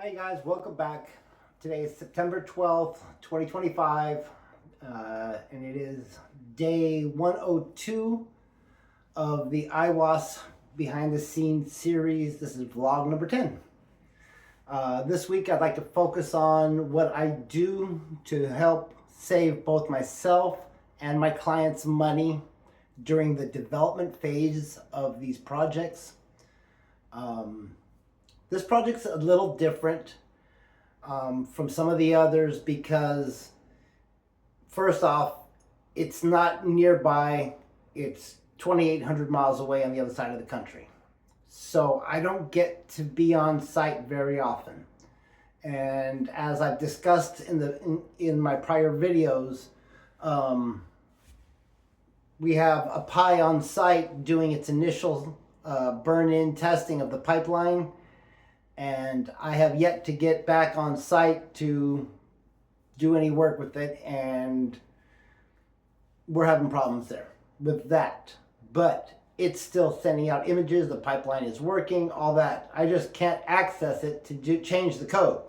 Hi guys, welcome back. Today is September 12th, 2025, and it is day 102 of the AIWOS behind the scenes series. This is vlog number 10. This week I'd like to focus on what I do to help save both myself and my clients money during the development phase of these projects. This project's a little different from some of the others because, first off, it's not nearby. It's 2,800 miles away on the other side of the country. So I don't get to be on site very often. And as I've discussed in my prior videos, we have a PI on site doing its initial burn-in testing of the pipeline. And I have yet to get back on site to do any work with it, and we're having problems there with that. But it's still sending out images, the pipeline is working, all that. I just can't access it to change the code.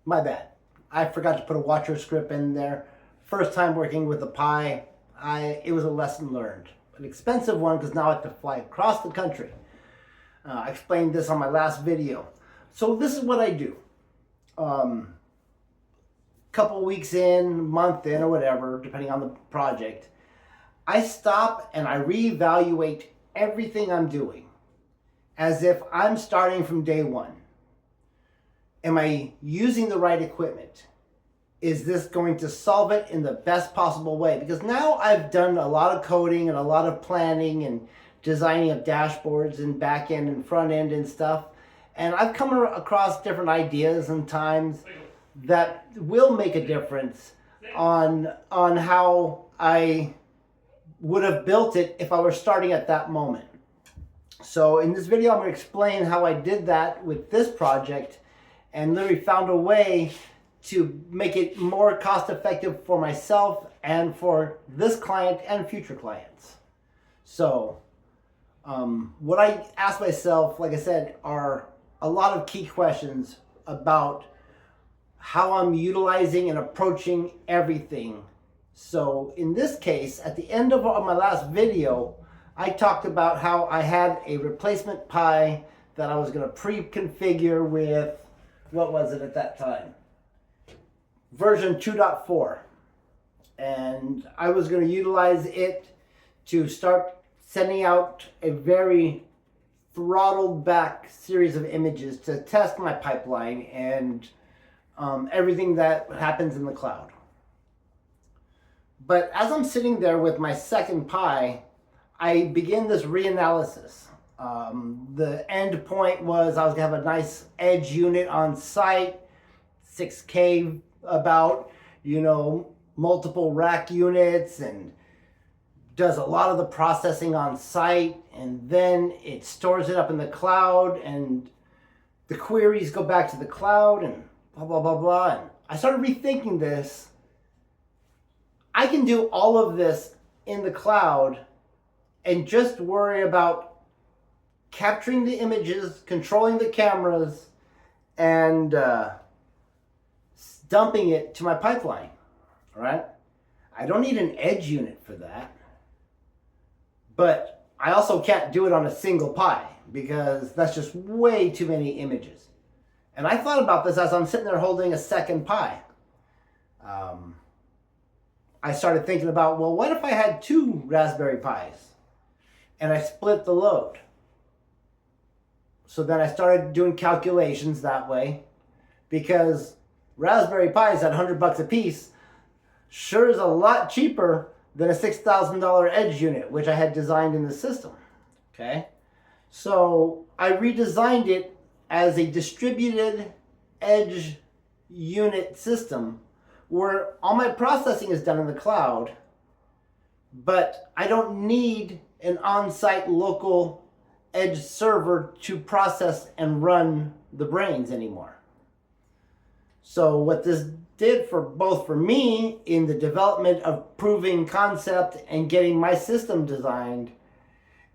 My bad. I forgot to put a watcher script in there. First time working with a Pi, it was a lesson learned. An expensive one because now I have to fly across the country. I explained this on my last video. So this is what I do. Couple weeks in, month in, or whatever, depending on the project, I stop and I reevaluate everything I'm doing as if I'm starting from day one. Am I using the right equipment? Is this going to solve it in the best possible way? Because now I've done a lot of coding and a lot of planning and designing of dashboards and back end and front end and stuff. And I've come across different ideas and times that will make a difference on how I would have built it if I were starting at that moment. So in this video, I'm going to explain how I did that with this project and literally found a way to make it more cost effective for myself and for this client and future clients. So what I ask myself, like I said, are a lot of key questions about how I'm utilizing and approaching everything. So in this case, at the end of my last video, I talked about how I had a replacement Pi that I was going to pre-configure with, what was it at that time? Version 2.4. And I was going to utilize it to start sending out a very throttled back series of images to test my pipeline and everything that happens in the cloud. But as I'm sitting there with my second Pi, I begin this reanalysis. The end point was I was going to have a nice edge unit on site, 6K about, multiple rack units, and does a lot of the processing on site, and then it stores it up in the cloud, and the queries go back to the cloud, and blah, blah, blah, blah. And I started rethinking this. I can do all of this in the cloud and just worry about capturing the images, controlling the cameras, and dumping it to my pipeline, all right? I don't need an edge unit for that. But I also can't do it on a single Pi because that's just way too many images. And I thought about this as I'm sitting there holding a second Pi. I started thinking about, well, what if I had two Raspberry Pis and I split the load? So then I started doing calculations that way, because Raspberry Pis at $100 a piece sure is a lot cheaper than a $6,000 edge unit, which I had designed in the system. Okay, so I redesigned it as a distributed edge unit system where all my processing is done in the cloud, but I don't need an on-site local edge server to process and run the brains anymore. So what this did both for me in the development of proving concept and getting my system designed,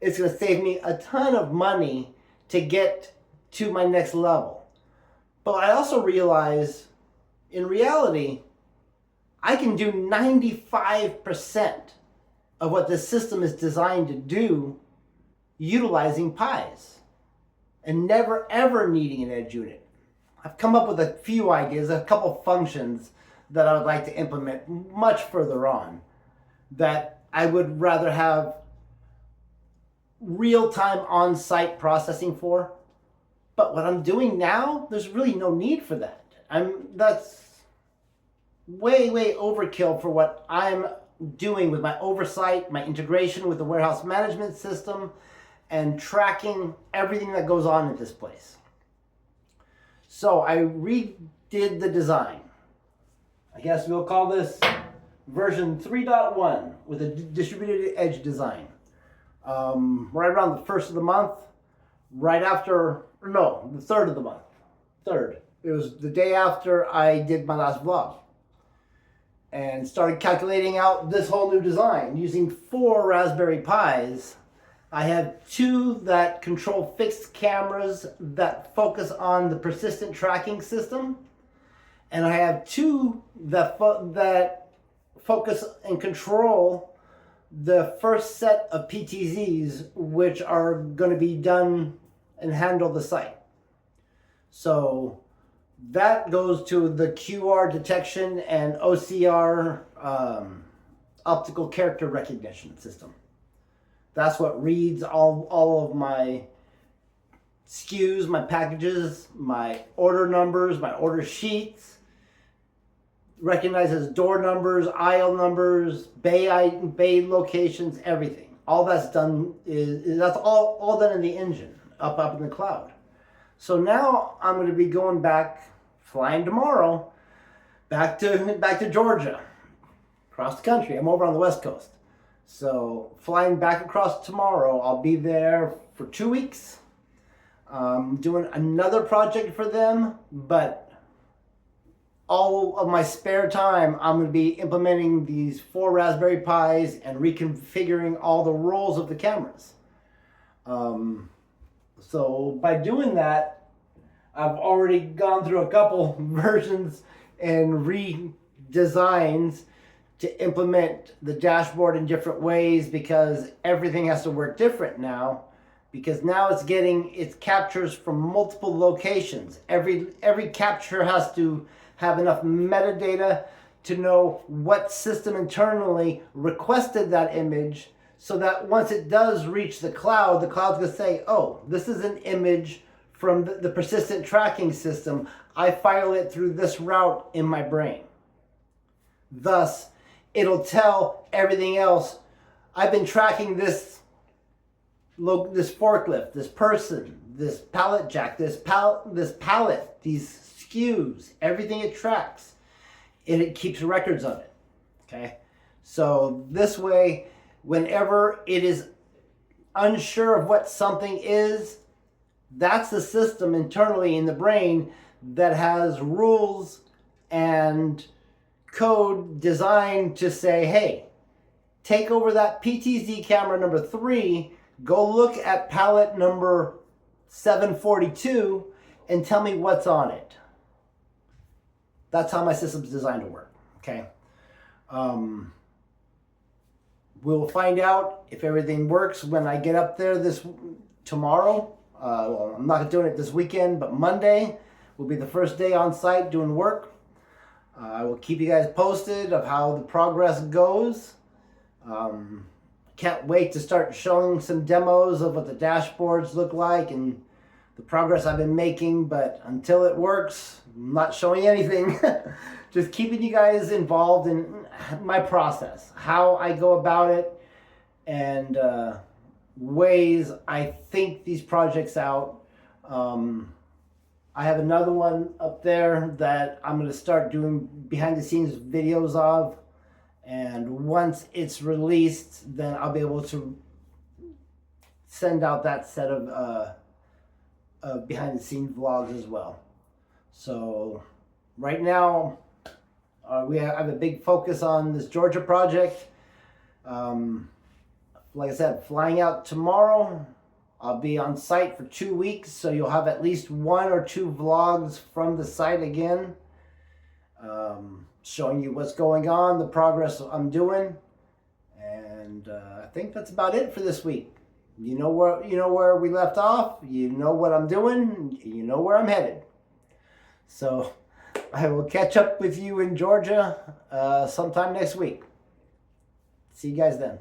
it's going to save me a ton of money to get to my next level. But I also realize, in reality, I can do 95% of what the system is designed to do utilizing pies and never ever needing an edge unit. I've come up with a few ideas, a couple functions that I would like to implement much further on that I would rather have real-time on-site processing for. But what I'm doing now, there's really no need for that. That's way overkill for what I'm doing with my oversight, my integration with the warehouse management system, and tracking everything that goes on at this place. So I redid the design. I guess we'll call this version 3.1 with a distributed edge design. Right around the first of the month, right after, no, the third of the month. Third. It was the day after I did my last vlog. And started calculating out this whole new design using 4 Raspberry Pis. I have 2 that control fixed cameras that focus on the persistent tracking system. And I have 2 that focus and control the first set of PTZs, which are going to be done and handle the site. So that goes to the QR detection and OCR optical character recognition system. That's what reads all of my SKUs, my packages, my order numbers, my order sheets, recognizes door numbers, aisle numbers, bay locations, everything. All that's done that's all done in the engine, up in the cloud. So now I'm going to be going back, flying tomorrow, back to Georgia, across the country. I'm over on the West Coast. So flying back across tomorrow, I'll be there for 2 weeks, doing another project for them, but all of my spare time, I'm going to be implementing these 4 Raspberry Pis and reconfiguring all the roles of the cameras. So by doing that, I've already gone through a couple versions and redesigns to implement the dashboard in different ways, because everything has to work different now, because now it captures from multiple locations. Every capture has to have enough metadata to know what system internally requested that image, so that once it does reach the cloud's going to say, oh, this is an image from the persistent tracking system. I file it through this route in my brain. Thus, it'll tell everything else. I've been tracking this forklift, this person, this pallet jack, this pallet, these SKUs, everything it tracks, and it keeps records of it. Okay, so this way, whenever it is unsure of what something is, that's the system internally in the brain that has rules and code designed to say, hey, take over that PTZ camera number 3, go look at pallet number 742 and tell me what's on it. That's how my system's designed to work, okay? We'll find out if everything works when I get up there tomorrow. Well, I'm not doing it this weekend, but Monday will be the first day on site doing work. I will keep you guys posted of how the progress goes. Can't wait to start showing some demos of what the dashboards look like and the progress I've been making, but until it works, I'm not showing anything. Just keeping you guys involved in my process, how I go about it, and ways I think these projects out. I have another one up there that I'm going to start doing behind the scenes videos of, and once it's released, then I'll be able to send out that set of behind the scenes vlogs as well. So right now I have a big focus on this Georgia project. Like I said, flying out tomorrow, I'll be on site for 2 weeks, so you'll have at least 1 or 2 vlogs from the site again, showing you what's going on, the progress I'm doing, and I think that's about it for this week. You know where we left off. You know what I'm doing. You know where I'm headed. So I will catch up with you in Georgia sometime next week. See you guys then.